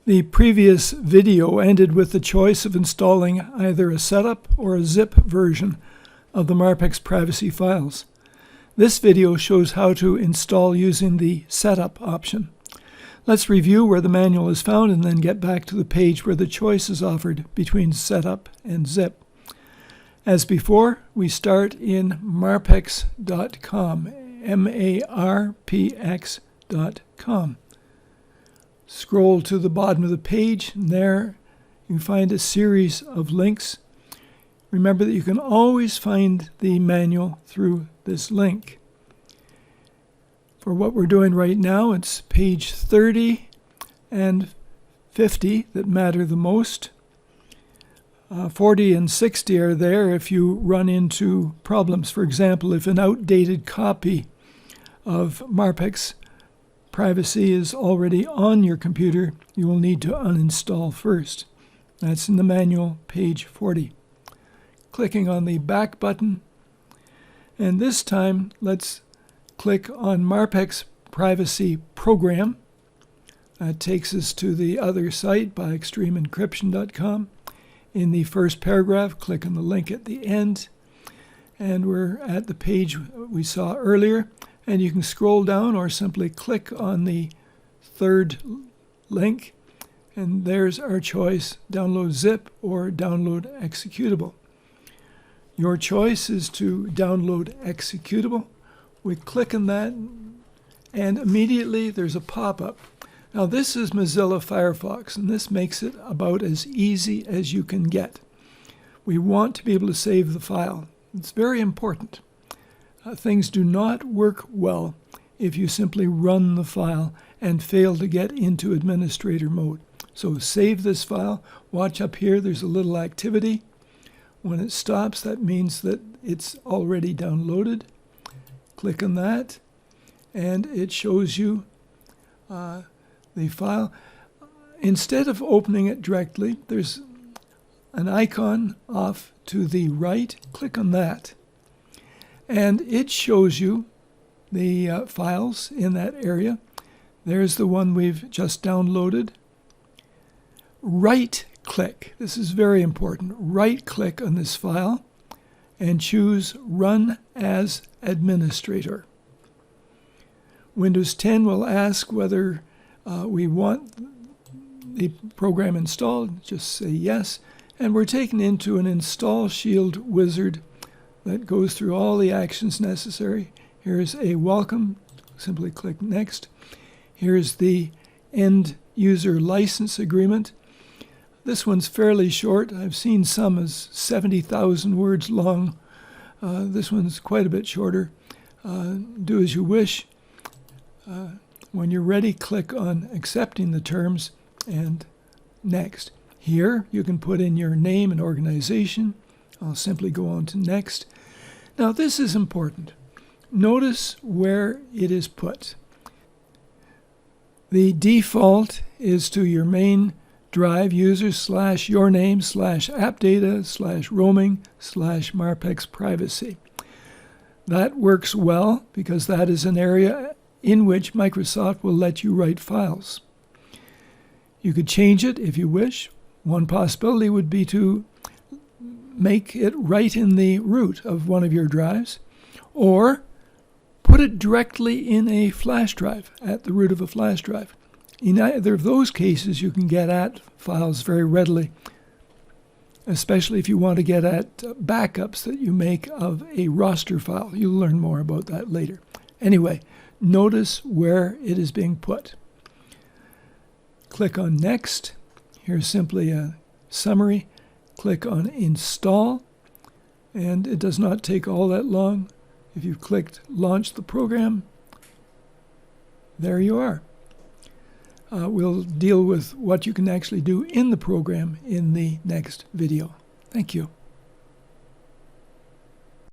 The previous video ended with the choice of installing either a setup or a zip version of the MarpxPrivacy files. This video shows how to install using the setup option. Let's review where the manual is found and then get back to the page where the choice is offered between setup and zip. As before, we start in marpx.com, marpx.com. Scroll to the bottom of the page, and there you find a series of links. Remember that you can always find the manual through this link. For what we're doing right now, it's page 30 and 50 that matter the most. 40 and 60 are there if you run into problems. For example, if an outdated copy of MarpxPrivacy is already on your computer, you will need to uninstall first. That's in the manual, page 40. Clicking on the back button, and this time let's click on MarpxPrivacy Program. That takes us to the other site by keyless-encryption.com. In the first paragraph, click on the link at the end, and we're at the page we saw earlier. And you can scroll down or simply click on the third link, and there's our choice: download zip or download executable. Your choice is to download executable. We click on that, and immediately there's a pop-up. Now this is Mozilla Firefox, and this makes it about as easy as you can get. We want to be able to save the file. It's very important. Things do not work well if you simply run the file and fail to get into administrator mode. So save this file. Watch up here, there's a little activity. When it stops, that means that it's already downloaded. Click on that, and it shows you the file. Instead of opening it directly, there's an icon off to the right. Click on that, and it shows you the files in that area. There's the one we've just downloaded. Right-click. This is very important. Right-click on this file and choose Run as Administrator. Windows 10 will ask whether we want the program installed. Just say yes, and we're taken into an Install Shield wizard that goes through all the actions necessary. Here's a welcome. Simply click Next. Here's the End User License Agreement. This one's fairly short. I've seen some as 70,000 words long. This one's quite a bit shorter. Do as you wish. When you're ready, click on Accepting the Terms and Next. Here you can put in your name and organization. I'll simply go on to Next. Now this is important. Notice where it is put. The default is to your main drive, users/yourname/appdata/roaming/MarpxPrivacy. That works well because that is an area in which Microsoft will let you write files. You could change it if you wish. One possibility would be to make it right in the root of one of your drives, or put it directly in a flash drive, at the root of a flash drive. In either of those cases, you can get at files very readily, especially if you want to get at backups that you make of a roster file. You'll learn more about that later. Anyway, notice where it is being put. Click on Next. Here's simply a summary. Click on Install, and it does not take all that long. If you've clicked Launch the program, there you are. We'll deal with what you can actually do in the program in the next video. Thank you.